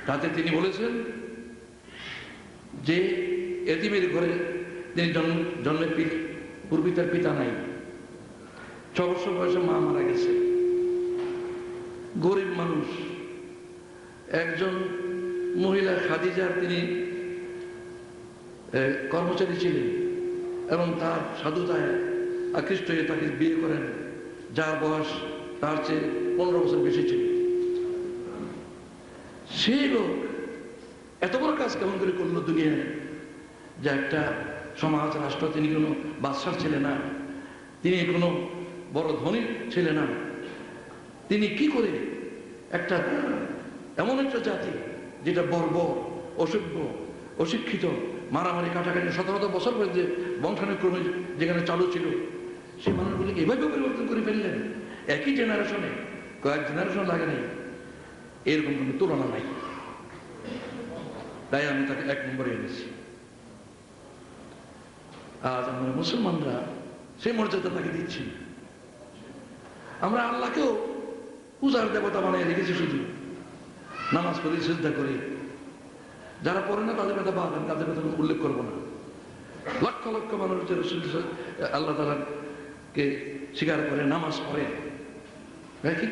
তাতে তিনি বলেছেন যে এতিমের ঘরে তিনি জন্মের পূর্বে তার পিতা নাই, 6 বছর বয়সে মা মারা গেছে, গরিব মানুষ। একজন মহিলা খাদিজার তিনি কর্মচারী ছিলেন এবং তার সাধুতায় আকৃষ্ট হয়ে তাকে বিয়ে করেন, যার বয়স তার চেয়ে 15 বছর বেশি ছিল। সেই লোক এত বড় কাজ কেমন করে করলো দুনিয়ায়, যে একটা সমাজ রাষ্ট্র, তিনি কোনো বাদশার ছেলে না, তিনি কোনো বড় ধনী ছেলে না, তিনি কি করে একটা এমন একটা জাতি যেটা বর্বর, অসভ্য, অশিক্ষিত, মারামারি কাটাকাটি 17 বছর পরে যে বংশানুক্রমে যেখানে চালু ছিল, সেই মানুষগুলিকে এভাবে পরিবর্তন করে ফেললেন একই জেনারেশনে, কয়েক জেনারেশন লাগে নাই, এরকম কোনো তুলনা নাই। তাই আমি তাকে 1 নম্বরে এনেছি। আজ আমরা মুসলমানরা সেই মর্যাদা তাকে দিচ্ছি। আমরা আল্লাহকেও পূজার দেবতা বানিয়ে রেখেছি, শুধু নামাজ পড়ি, সিজদা করি। যারা পড়ে না তাদের কথা বাদ, তাদের কথা উল্লেখ করবো না। লক্ষ লক্ষ মানুষ যে আল্লাহ তাআলাকে স্বীকার করে, নামাজ পড়ে,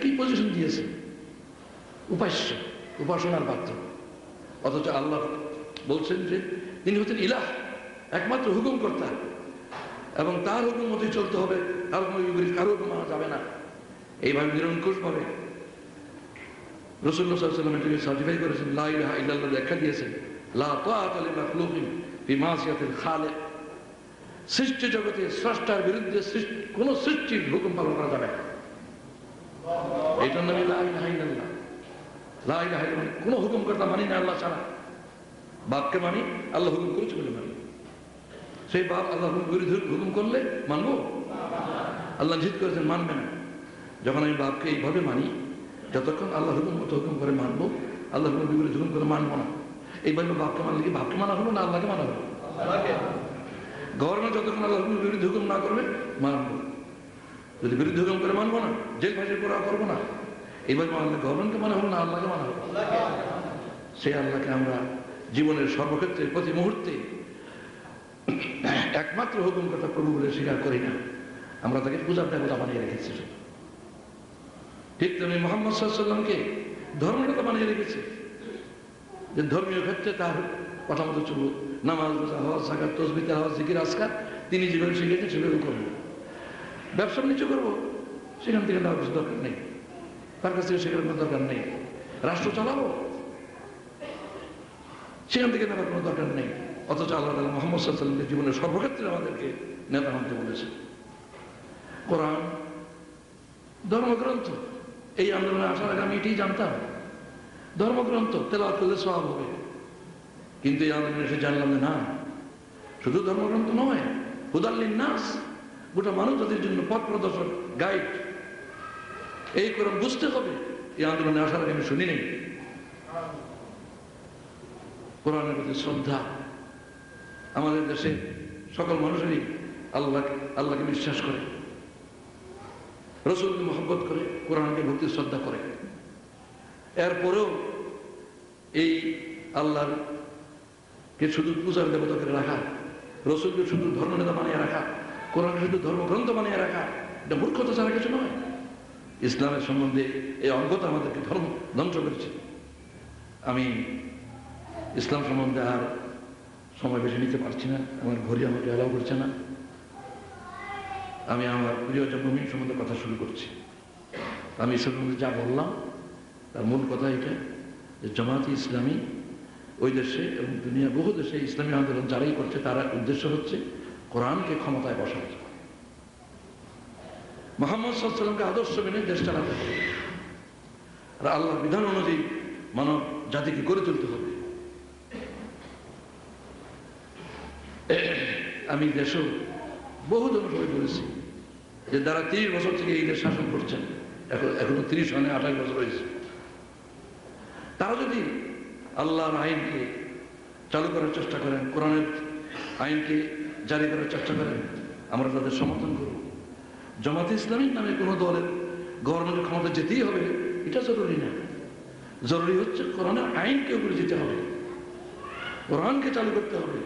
কি পজিশন দিয়েছে? উপাস্য, উপাসনার পাত্র। অথচ আল্লাহ বলছেন যে তিনি হচ্ছেন ইলাহ, একমাত্র হুকুমকর্তা, এবং তার হুকুম মতোই চলতে হবে, কারো হুকুম মানা যাবে না। এইভাবে নিরঙ্কুশ ভাবে রাসূলুল্লাহ সাল্লাল্লাহু আলাইহি ওয়াসাল্লাম এটাকে সার্টিফাই করেছেন, লা ইলাহা ইল্লাল্লাহ ব্যাখ্যা দিয়েছেন, লা তাআতা লিমাখলুকিন ফি মাসিয়াতিল খালিক। সৃষ্টি জগতে স্রষ্টার বিরুদ্ধে কোন সৃষ্টির হুকুম পালন করা যাবে না। এইটার নামে লা ইলাহা ইল্লাল্লাহ। লা ইলাহা ইল্লাল্লাহ কোন হুকুমকর্তা মানি না আল্লাহ ছাড়া, বাপকে মানি, আল্লাহ হুকুম করেছে বলে মানি। সেই বাপ আল্লাহ বিরুদ্ধে হুকুম করলে মানবো? আল্লাহ নিষেধ করেছেন, মানবে না। যখন আমি বাপকে এইভাবে মানি, যতক্ষণ আল্লাহ হুকুম মতো হুকুম করে মানবো, আল্লাহ হুকুম বিরুদ্ধে হুকুম করে মানবো না। এইভাবে বাপকে মানলে কি বাপকে মানা হলো না আল্লাহকে মানা হলো? গভর্নমেন্ট যতক্ষণ আল্লাহ হুকুম বিরুদ্ধে হুকুম না করবে মানবো, যদি বিরুদ্ধে হুকুম করে মানবো না, জেল ফাঁসির করা করবো না। এইভাবে মানলে গভর্নমেন্টকে মানা হলো না আল্লাহকে মানা হলো? সেই আল্লাহকে আমরা জীবনের সর্বক্ষেত্রে প্রতি মুহূর্তে একমাত্র হুকুমকর্তা প্রভু বলে স্বীকার করি না, আমরা তাকে পূজার দেবতা বানিয়ে রেখেছি। ঠিক তেমনি মুহাম্মদ সাল্লাল্লাহু আলাইহি ওয়াসাল্লামকে ধর্মনেতা বানিয়ে রেখেছে, যে ধর্মীয় ক্ষেত্রে তার কথা মতো চলবো, নামাজ, রোজা, হজ, যাকাত, তাসবিহ, তেলাওয়াত, জিকির, আজকার তিনি যেভাবে শিখেছেন সেভাবে করবো। ব্যবসা বাণিজ্য করবো, সেখান থেকে নেওয়ার কিছু দরকার নেই, তার কাছ থেকে শেখার কোনো দরকার নেই। রাষ্ট্র চালাবো, সেখান থেকে নেওয়ার কোনো দরকার নেই। অথচ আল্লাহ তাআলা মুহাম্মদ সাল্লাল্লাহু আলাইহি ওয়াসাল্লামের জীবনের সর্বক্ষেত্রে আমাদেরকে নেতা মানতে বলেছে। কোরআন ধর্মগ্রন্থ, এই আন্দোলনে আসার আগে আমি এটাই জানতাম, ধর্মগ্রন্থ তেলাওয়াত করলে সওয়াব হবে। কিন্তু এই আন্দোলনে এসে জানলাম যে না, শুধু ধর্মগ্রন্থ নয়, হুদাল লিন্নাস, গোটা মানব জাতির জন্য পথ প্রদর্শক, গাইড। এই কোরআন বুঝতে হবে। এই আন্দোলনে আসার আগে আমি শুনি নেই। কোরআনের প্রতি শ্রদ্ধা, আমাদের দেশে সকল মানুষেরই আল্লাহকে বিশ্বাস করে, রাসূলকে মহব্বত করে, কোরআনকে ভক্তি শ্রদ্ধা করে। এরপরেও এই আল্লাহকে শুধু পূজার দেবতা করে রাখা, রাসূলকে শুধু ধর্মনেতা বানিয়ে রাখা, কোরআনকে শুধু ধর্মগ্রন্থ বানিয়ে রাখা, এটা মূর্খতা ছাড়া কিছু নয়। ইসলামের সম্বন্ধে এই অজ্ঞতা আমাদেরকে ধর্ম ধ্বংস করেছে। আমি ইসলাম সম্বন্ধে আর সময় বেশি নিতে পারছি না, আমার ঘড়ি আমাকে অ্যালাউ করছে না। আমি আমার প্রিয় জন্মভূমি সম্বন্ধে কথা শুরু করছি। আমি ইসলাম সম্বন্ধে যা বললাম তার মূল কথা এটা, যে জামায়াতে ইসলামী ওই দেশে এবং দুনিয়া বহু দেশে ইসলামী আন্দোলন যারাই করছে, তারা উদ্দেশ্য হচ্ছে কোরআনকে ক্ষমতায় বসানো, মুহাম্মদ সাল্লাল্লাহু আলাইহি ওয়াসাল্লামকে আদর্শ মেনে দেশ চালাতে হবে, আর আল্লাহর বিধান অনুযায়ী মানব জাতিকে গড়ে তুলতে হবে। আমি দেশেও বহু জনসভায় বলেছি যে যারা 30 বছর থেকে এই দেশ শাসন করছেন, এখনো 30 হয় না, 28 বছর হয়েছে, তারা যদি আল্লাহর আইনকে চালু করার চেষ্টা করেন, কোরআনের আইনকে জারি করার চেষ্টা করেন, আমরা তাদের সমর্থন করব। জামায়াতে ইসলামীর নামে কোনো দলের গভর্নমেন্টের ক্ষমতা যেতেই হবে এটা জরুরি না। জরুরি হচ্ছে কোরআনের আইনকে উপরে যেতে হবে, কোরআনকে চালু করতে হবে।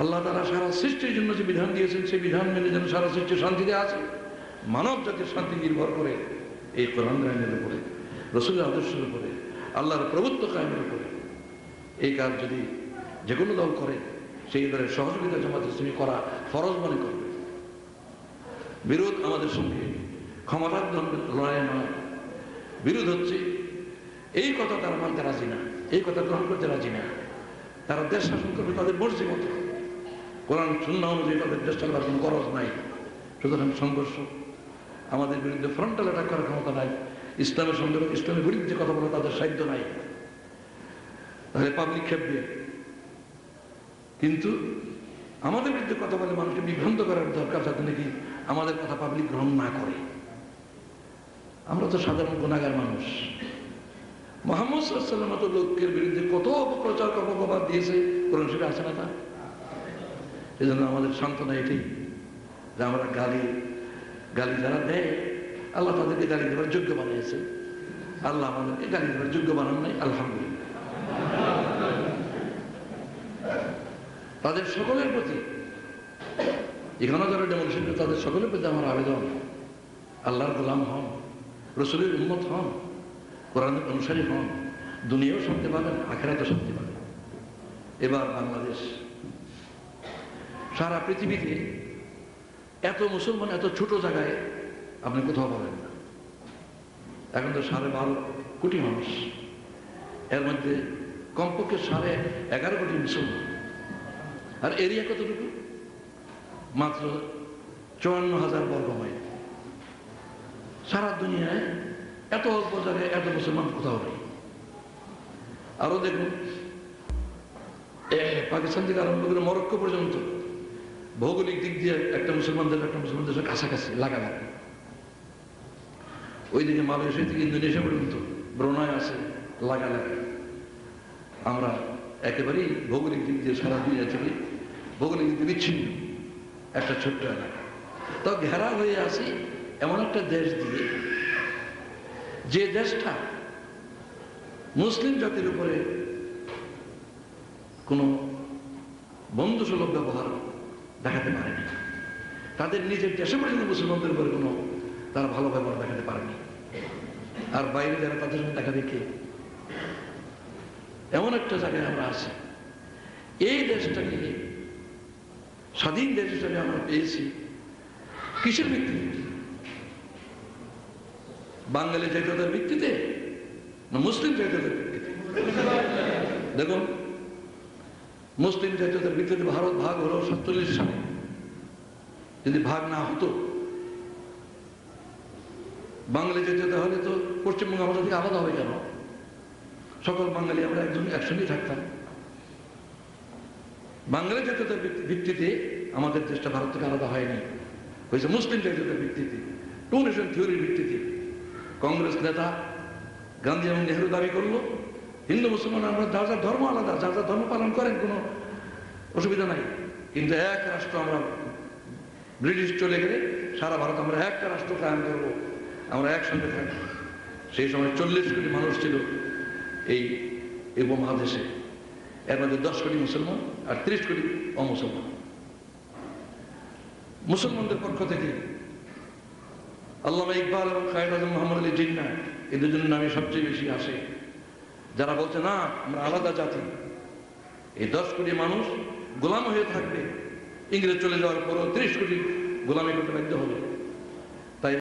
আল্লাহ তাআলা সারা সৃষ্টির জন্য যে বিধান দিয়েছেন সেই বিধান মেনে যেন সারা সৃষ্টি শান্তিতে আছে। মানব জাতির শান্তি নির্ভর করে এই কোরআন আইনের উপরে, রাসূলের আদর্শের উপরে, আল্লাহর প্রভুত্ব কায়েমের উপরে। এই কাজ যদি যে কোনো দল করে সেই দলের সহযোগিতা জামাত ইসলামী করা ফরজ মনে করবে। বিরোধ আমাদের সঙ্গে ক্ষমতার লড়াই নয়, বিরোধ হচ্ছে এই কথা তারা মানতে রাজি না, এই কথা গ্রহণ করতে রাজি না। তারা দেশ শাসন করবে তাদের মর্জি মতো, কোরআন সুন্নাহ অনুযায়ী তাদের দেশ চালাবার কোনো খরচ নাই। সুতরাং সংঘর্ষ, আমাদের বিরুদ্ধে ফ্রন্টাল অ্যাটাক করার ক্ষমতা নাই, ইসলামের সঙ্গে ইসলামের বিরুদ্ধে কথা বলা তাদের সাধ্য নাই। তাহলে পাবলিক খেপবে, কিন্তু আমাদের বিরুদ্ধে কথা বলে মানুষকে বিভ্রান্ত করার দরকার যাতে নাকি আমাদের কথা পাবলিক গ্রহণ না করে। আমরা তো সাধারণ গুনাহগার মানুষ। মুহাম্মদ সাল্লাল্লাহু আলাইহি ওয়াসাল্লাম মতো লোকের বিরুদ্ধে কত অপপ্রচার অপপ্রবাদ দিয়েছে, কোরআন শরীফে আছে না তা? এই জন্য আমাদের সান্ত্বনা এটাই যে আমরা গালি যারা দেয় আল্লাহ তাদেরকে গালি দেওয়ার যোগ্য বানিয়েছে, আল্লাহ আমাদেরকে গালি দেওয়ার যোগ্য বানান নাই, আলহামদুলিল্লাহ। তাদের সকলের প্রতি এখানে যারা ডেমোক্রেশন করে তাদের সকলের প্রতি আমার আবেদন, আল্লাহর গোলাম হন, রাসূলের উম্মত হন, কোরআনের অনুসারী হন, দুনিয়াও শান্তি পাবেন, আখিরাতেও শান্তি পাবেন। এবার বাংলাদেশ, সারা পৃথিবীতে এত মুসলমান এত ছোট জায়গায় আপনি কোথাও পাবেন না। এখন তো 12.5 কোটি মানুষ, এর মধ্যে কমপক্ষে 11.5 কোটি মুসলমান, আর এরিয়া কতটুকু? মাত্র 54,000 বর্গ মাইল। সারা দুনিয়ায় এত অল্প জায়গায় এত মুসলমান কোথাও নেই। আরো দেখুন, পাকিস্তান থেকে আরম্ভ করে মরক্কো পর্যন্ত ভৌগোলিক দিক দিয়ে একটা মুসলমান দেশের কাছাকাছি লাগালাগি। ওইদিকে মালয়েশিয়া থেকে ইন্দোনেশিয়া পর্যন্ত ব্রুনাই আছে লাগালাগি। আমরা একেবারেই ভৌগোলিক দিক দিয়ে সারা দুনিয়া থেকে ভৌগোলিক দিক দিয়ে বিচ্ছিন্ন একটা ছোট্ট এলাকা। তো ঘেরা হয়ে আছি এমন একটা দেশ দিয়ে, যে দেশটা মুসলিম জাতির উপরে কোনো বন্ধুসুলভ ব্যবহার দেখাতে পারেনি। তাদের নিজের দেশে পর্যন্ত মুসলমানদের উপরে কোনো তারা ভালো ব্যবহার দেখাতে পারেনি, আর বাইরে যারা তাদের সঙ্গে দেখা দেখে এমন একটা জায়গায় আমরা আছি। এই দেশটাকে স্বাধীন দেশ হিসাবে আমরা পেয়েছি কিসের ভিত্তিতে? বাঙালি জাতীয়তার ভিত্তিতে না মুসলিম জাতীয়তার ভিত্তিতে? দেখুন, মুসলিম জাতীয়তার ভিত্তিতে ভারত ভাগ হলো 47 সালে। যদি ভাগ না হতো, বাঙালি জাতীয়তা হলে তো পশ্চিমবঙ্গ আমাদের থেকে আলাদা হবে কেন? সকল বাঙালি আমরা একসঙ্গেই থাকতাম। বাঙালি জাতীয়তার ভিত্তিতে আমাদের দেশটা ভারত থেকে আলাদা হয়নি, হয়েছে মুসলিম জাতীয়তার ভিত্তিতে, টু নেশন থিওরির ভিত্তিতে। কংগ্রেস নেতা গান্ধী এবং নেহরু দাবি করলো হিন্দু মুসলমান আমরা যার যার ধর্ম আলাদা, যার যার ধর্ম পালন করেন, কোনো অসুবিধা নাই, কিন্তু এক রাষ্ট্র আমরা, ব্রিটিশ চলে গেলে সারা ভারত আমরা একটা রাষ্ট্র কায়েম করবো, আমরা একসঙ্গে থাকবো। সেই সময় 40 কোটি মানুষ ছিল এই উপমহাদেশে, এর মধ্যে 10 কোটি মুসলমান আর 30 কোটি অমুসলমান। মুসলমানদের পক্ষ থেকে আল্লামা ইকবাল এবং কায়েদ আজম মোহাম্মদ আলী জিন্নাহ, এই দুজনের নামে সবচেয়ে বেশি আসে, যারা বলছে না আমরা আলাদা জাতি। এই 10 কোটি মানুষ গোলাম হয়ে থাকবে, ইংরেজ চলে যাওয়ার পরও 30 কোটি গোলামি করতে বাধ্য হবে।